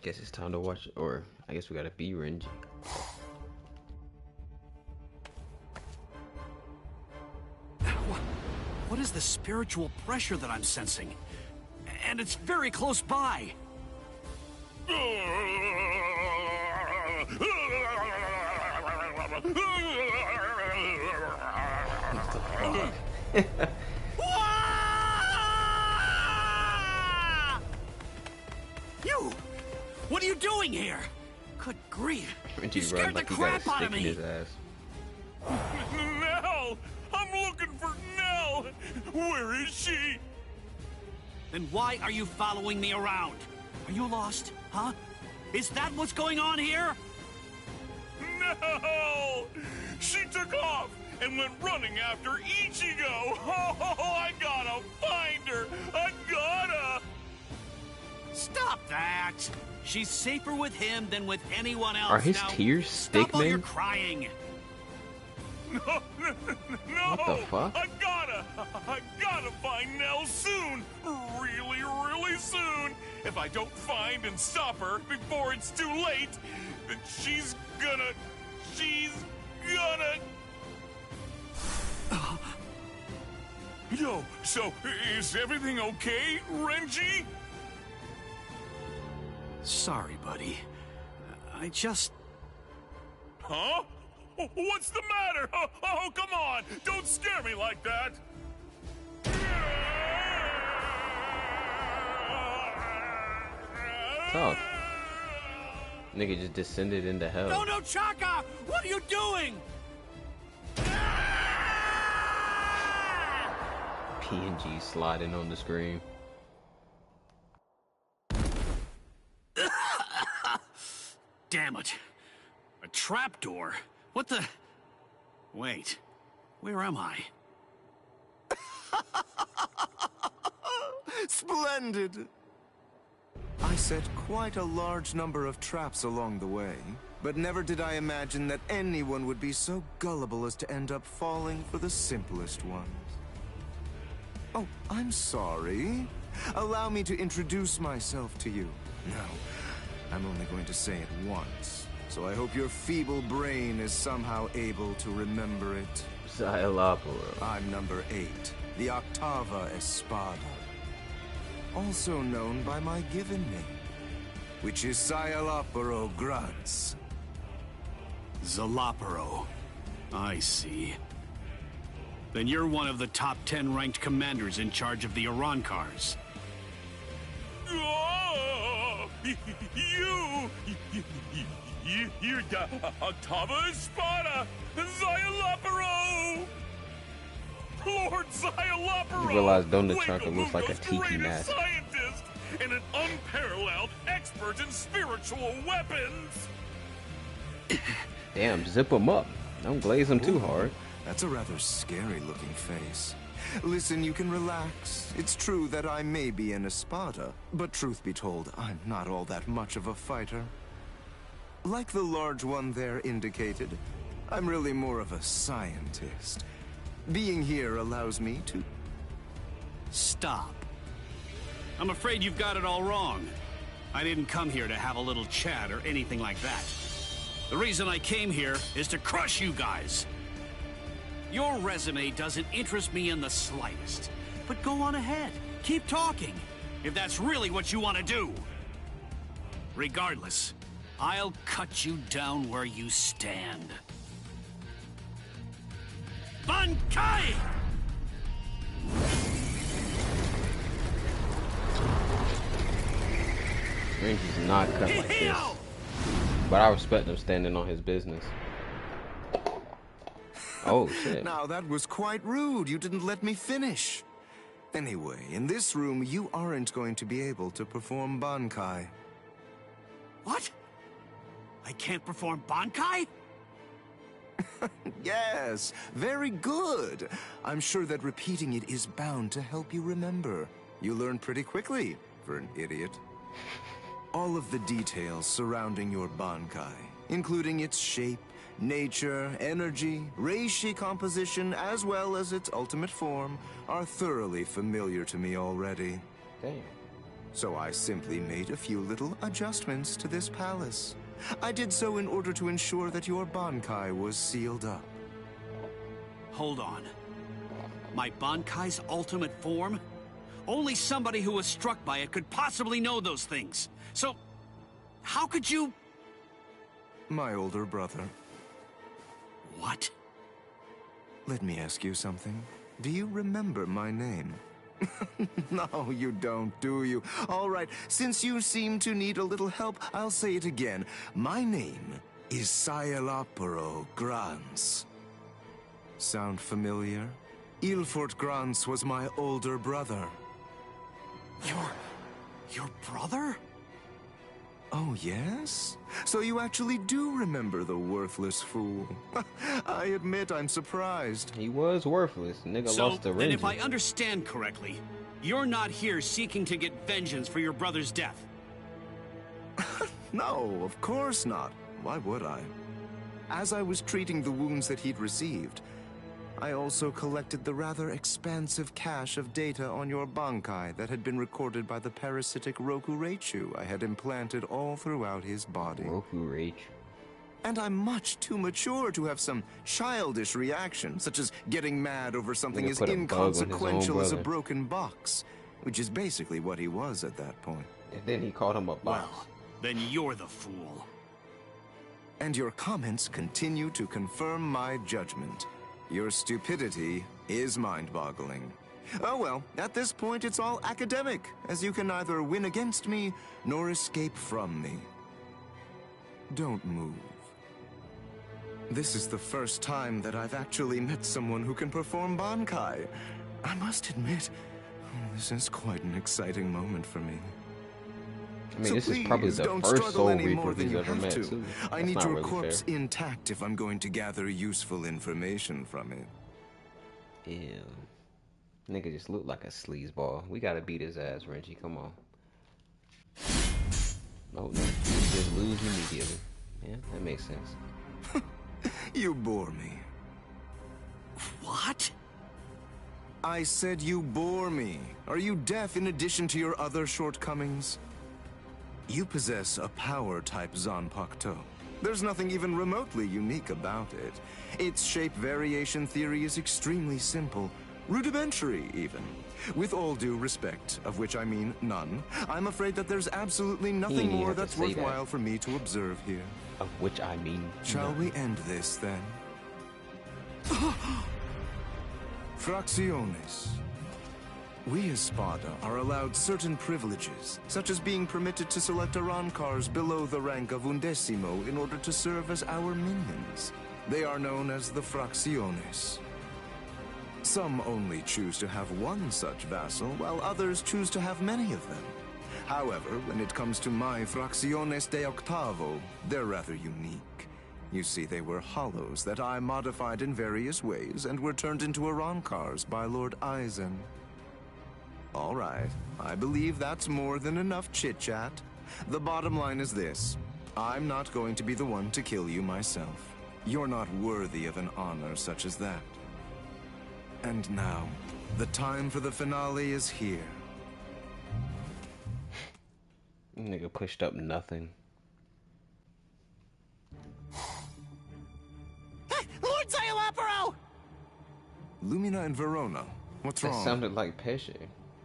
Guess it's time to watch, or I guess we gotta be RENJI. What is the spiritual pressure that I'm sensing? And it's very close by. You! What are you doing here? Good grief! You scared the crap out of me! His ass. Nell! I'm looking for Nell! Where is she? Then why are you following me around? Are you lost, huh? Is that what's going on here? No! She took off and went running after Ichigo! Oh, I gotta find her! I gotta! Stop that! She's safer with him than with anyone else. Are his now, tears stop all your stickmen? crying. No! What the fuck? I gotta find Nell soon! Really soon! If I don't find and stop her before it's too late, then she's gonna... Yo, so is everything okay, RENJI? Sorry, buddy. I just... Huh? What's the matter? Oh, come on! Don't scare me like that! Tough. Nigga just descended into hell. No, Chaka! What are you doing? PNG sliding on the screen. Damn it. A trapdoor? What the... Wait. Where am I? Splendid! I set quite a large number of traps along the way, but never did I imagine that anyone would be so gullible as to end up falling for the simplest ones. Oh, I'm sorry. Allow me to introduce myself to you. No, I'm only going to say it once, so I hope your feeble brain is somehow able to remember it. SZAYELAPORRO. I'm number 8, the Octava Espada. Also known by my given name, which is SZAYELAPORRO Grunts. SZAYELAPORRO. I see. Then you're one of the top 10 ranked commanders in charge of the Arancars. Oh, you're the Octava Espada, SZAYELAPORRO! Lord SZAYELAPORRO! You realize Donut Wake Chunker looks like a tiki greatest mask. Scientist and an unparalleled expert in spiritual weapons! Damn, zip him up. Don't glaze him too hard. That's a rather scary-looking face. Listen, you can relax. It's true that I may be an Espada, but truth be told, I'm not all that much of a fighter. Like the large one there indicated, I'm really more of a scientist. Being here allows me to... Stop. I'm afraid you've got it all wrong. I didn't come here to have a little chat or anything like that. The reason I came here is to crush you guys. Your resume doesn't interest me in the slightest. But go on ahead. Keep talking, if that's really what you want to do. Regardless, I'll cut you down where you stand. Bankai! RENJI's not cut like this. But I respect him standing on his business. Oh, shit. Now, that was quite rude. You didn't let me finish. Anyway, in this room, you aren't going to be able to perform Bankai. What? I can't perform Bankai? Yes, very good. I'm sure that repeating it is bound to help you remember. You learn pretty quickly, for an idiot. All of the details surrounding your Bankai, including its shape, nature, energy, reishi composition, as well as its ultimate form, are thoroughly familiar to me already. Damn. So I simply made a few little adjustments to this palace. I did so in order to ensure that your Bankai was sealed up. Hold on. My Bankai's ultimate form? Only somebody who was struck by it could possibly know those things. So, how could you... My older brother. What? Let me ask you something. Do you remember my name? No, you don't, do you? All right, since you seem to need a little help, I'll say it again. My name is SZAYELAPORRO Grans. Sound familiar? Ilfort Grans was my older brother. Your brother? Oh, yes? So you actually do remember the worthless fool. I admit I'm surprised. He was worthless. Nigga lost to So, then if RENJI. I understand correctly, you're not here seeking to get vengeance for your brother's death. No, of course not. Why would I? As I was treating the wounds that he'd received, I also collected the rather expansive cache of data on your Bankai that had been recorded by the parasitic RENJI I had implanted all throughout his body. RENJI. And I'm much too mature to have some childish reaction, such as getting mad over something Nigga as put a bug on his own inconsequential as a brother. broken box, which is basically what he was at that point. And then he called him a box. Well, then you're the fool. And your comments continue to confirm my judgment. Your stupidity is mind-boggling. Oh well, at this point it's all academic, as you can neither win against me nor escape from me. Don't move. This is the first time that I've actually met someone who can perform Bankai. I must admit, this is quite an exciting moment for me. I mean, So this is please, probably the don't first struggle Soul any Reaper more than he's you ever have met, to. too. I That's need not your really corpse fair. intact if I'm going to gather useful information from it. Ew. Nigga just looked like a sleazeball. We gotta beat his ass, RENJI. Come on. Oh, no. You just lose immediately. Yeah, that makes sense. You bore me. What? I said you bore me. Are you deaf in addition to your other shortcomings? You possess a power-type Zanpakuto. There's nothing even remotely unique about it. Its shape variation theory is extremely simple, rudimentary even. With all due respect, of which I mean none, I'm afraid that there's absolutely nothing even more have to that's say that. worthwhile for me to observe here. Of which I mean. Shall none. we end this then? Fracciones. We as Spada are allowed certain privileges, such as being permitted to select Arancars below the rank of Undecimo in order to serve as our minions. They are known as the Fracciones. Some only choose to have one such vassal, while others choose to have many of them. However, when it comes to my Fracciones de Octavo, they're rather unique. You see, they were hollows that I modified in various ways and were turned into Arancars by Lord Eisen. All right, I believe that's more than enough chit-chat. The bottom line is this. I'm not going to be the one to kill you myself. You're not worthy of an honor such as that. And now, the time for the finale is here. Nigga pushed up nothing. Lord SZAYELAPORRO! Lumina and Verona, what's That wrong? sounded like Pesce.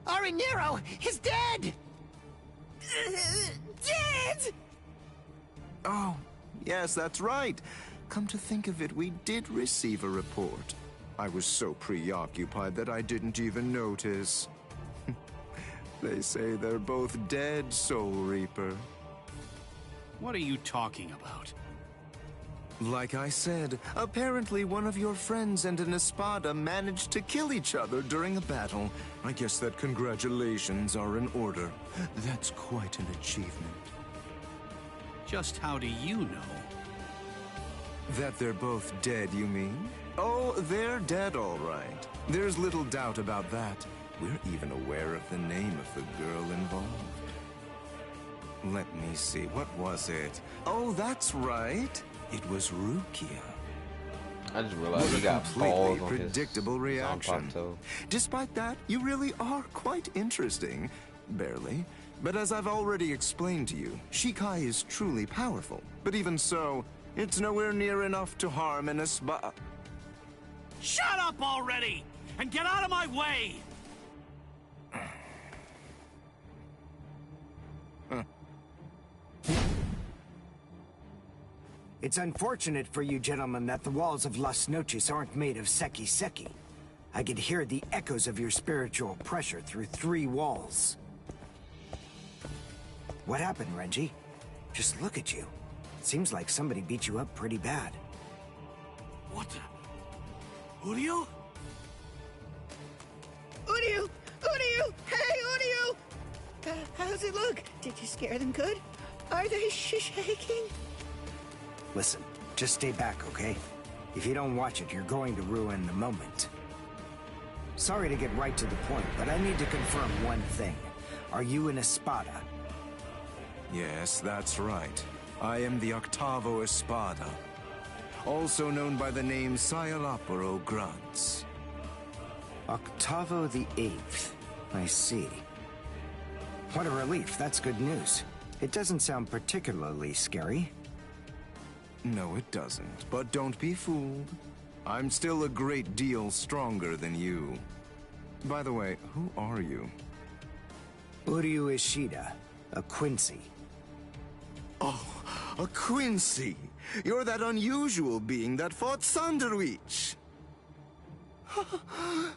RENJI is dead! Dead! Oh, yes, that's right. Come to think of it, we did receive a report. I was so preoccupied that I didn't even notice. They say they're both dead, Soul Reaper. What are you talking about? Like I said, apparently one of your friends and an Espada managed to kill each other during a battle. I guess that congratulations are in order. That's quite an achievement. Just how do you know? That they're both dead, you mean? Oh, they're dead, all right. There's little doubt about that. We're even aware of the name of the girl involved. Let me see, what was it? Oh, that's right. It was Rukia. I just realized he What a got balls completely on predictable his reaction. Zanpakuto. Despite that, you really are quite interesting. Barely. But as I've already explained to you, Shikai is truly powerful. But even so, it's nowhere near enough to harm an Espada. Shut up already! And get out of my way! It's unfortunate for you gentlemen that the walls of Las Noches aren't made of seki. I could hear the echoes of your spiritual pressure through 3 walls. What happened, Renji? Just look at you. Seems like somebody beat you up pretty bad. What the... URYUU? URYUU! URYUU! Hey, URYUU! How's it look? Did you scare them good? Are they shaking? Listen, just stay back, okay? If you don't watch it, you're going to ruin the moment. Sorry to get right to the point, but I need to confirm one thing. Are you an Espada? Yes, that's right. I am the Octavo Espada, also known by the name SZAYELAPORRO Grunts. Octavo the 8th. I see. What a relief, that's good news. It doesn't sound particularly scary. No, it doesn't. But don't be fooled. I'm still a great deal stronger than you. By the way, who are you? URYUU Ishida, a Quincy. Oh, a Quincy! You're that unusual being that fought Sanderwich!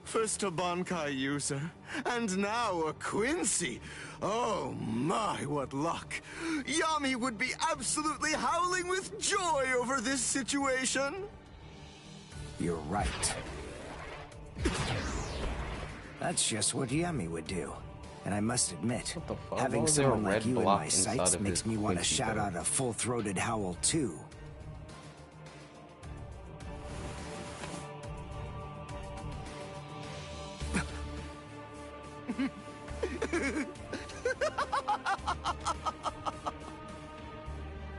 First a Bankai user, and now a Quincy! Oh my, what luck! Yami would be absolutely howling with joy over this situation! You're right. That's just what Yami would do. And I must admit, What the fuck? Why having was there a someone like red you in block my inside sights of makes his me want to Quincy shout belt? out a full-throated howl too.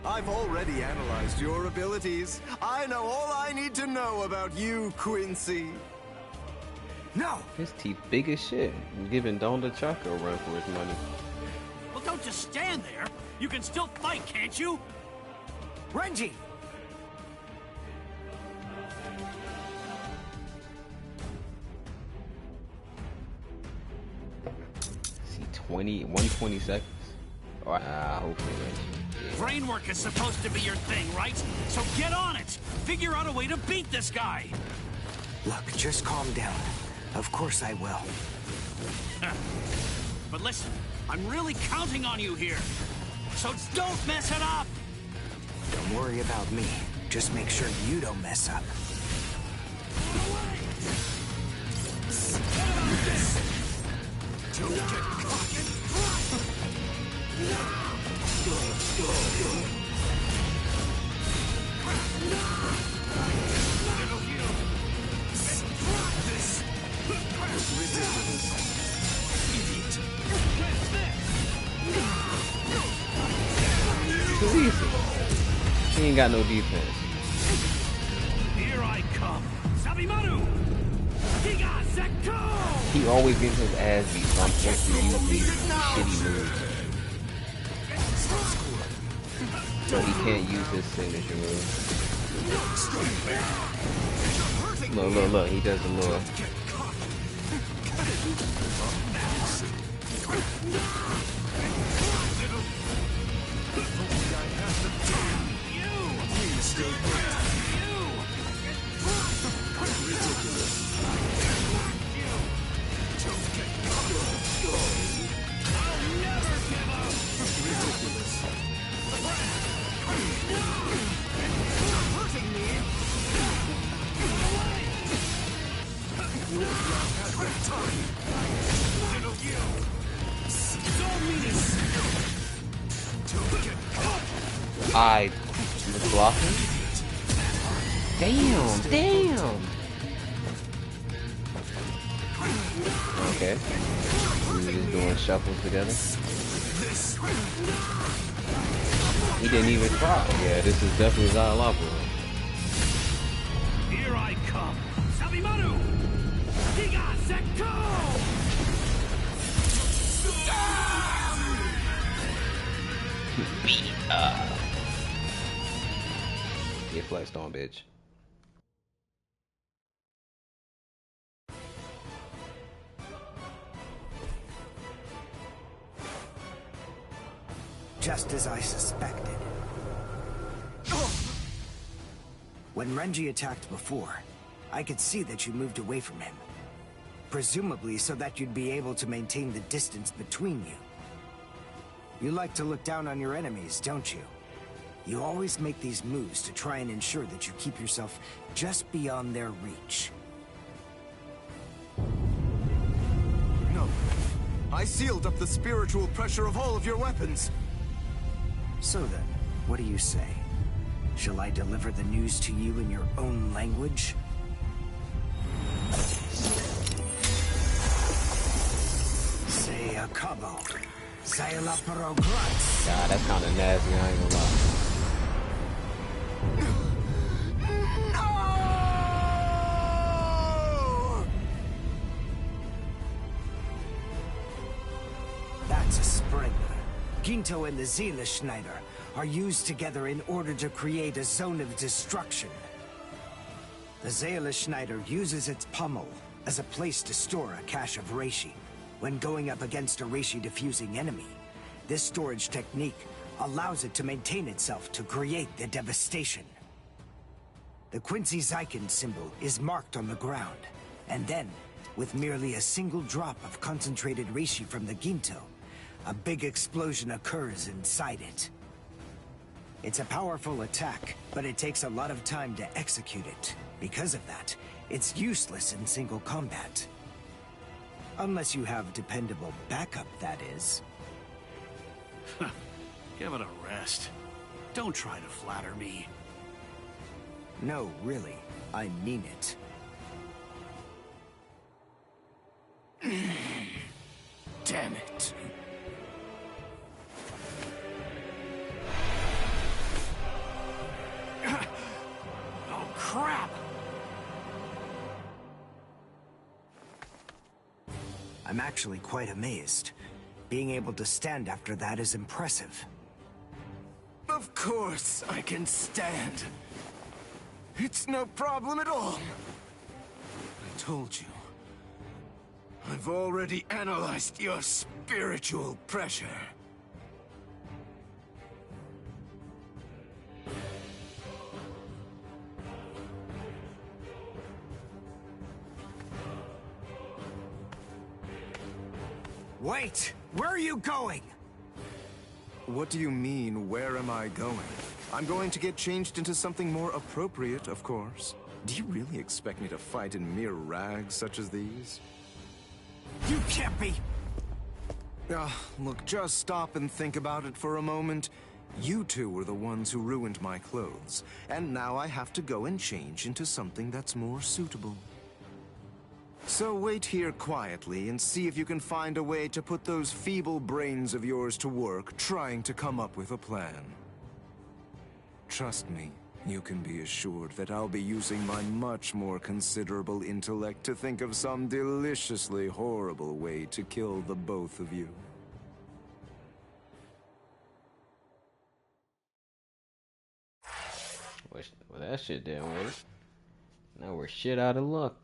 I've already analyzed your abilities. I know all I need to know about you, Quincy. No! His teeth big as shit. He's giving Don the Chaco a run for his money. Well, don't just stand there. You can still fight, can't you? Renji! See, 120 seconds. Oh, hopefully, man. Brain work is supposed to be your thing, right? So get on it! Figure out a way to beat this guy! Look, just calm down. Of course I will. But listen, I'm really counting on you here. So don't mess it up! Don't worry about me. Just make sure you don't mess up. Too easy. He ain't got no defense. Here I come! Sabimaru! Giga Sekko! He always gets his ass beat, so I'm supposed to use these shitty moves. So he can't use his signature move. Look, he does a little... I was blocking. Damn. Okay. We were just doing shuffles together. He didn't even try. Yeah, this is definitely SZAYELAPORRO. Here I come! Sabimaru! Giga Sekko! Beat up. Get flexed on, bitch. Just as I suspected. When RENJI attacked before, I could see that you moved away from him. Presumably so that you'd be able to maintain the distance between you. You like to look down on your enemies, don't you? You always make these moves to try and ensure that you keep yourself just beyond their reach. No. I sealed up the spiritual pressure of all of your weapons. So then, what do you say? Shall I deliver the news to you in your own language? SZAYELAPORRO. God, that's kind of nasty, I ain't gonna lie. No! That's a sprinkler. Ginto and the Seele are used together in order to create a zone of destruction. The Seele uses its pommel as a place to store a cache of reishi. When going up against a reishi-diffusing enemy, this storage technique allows it to maintain itself to create the devastation. The Quincy Zyken symbol is marked on the ground, and then, with merely a single drop of concentrated reishi from the Ginto, a big explosion occurs inside it. It's a powerful attack, but it takes a lot of time to execute it. Because of that, it's useless in single combat. Unless you have dependable backup, that is. Give it a rest. Don't try to flatter me. No, really. I mean it. Damn it. Oh, crap! I'm actually quite amazed. Being able to stand after that is impressive. Of course I can stand. It's no problem at all. I told you. I've already analyzed your spiritual pressure. Wait! Where are you going? What do you mean, where am I going? I'm going to get changed into something more appropriate, of course. Do you really expect me to fight in mere rags such as these? You can't be... Look, just stop and think about it for a moment. You two were the ones who ruined my clothes, and now I have to go and change into something that's more suitable. So wait here quietly and see if you can find a way to put those feeble brains of yours to work trying to come up with a plan. Trust me, you can be assured that I'll be using my much more considerable intellect to think of some deliciously horrible way to kill the both of you. Well, that shit didn't work. Now we're shit out of luck.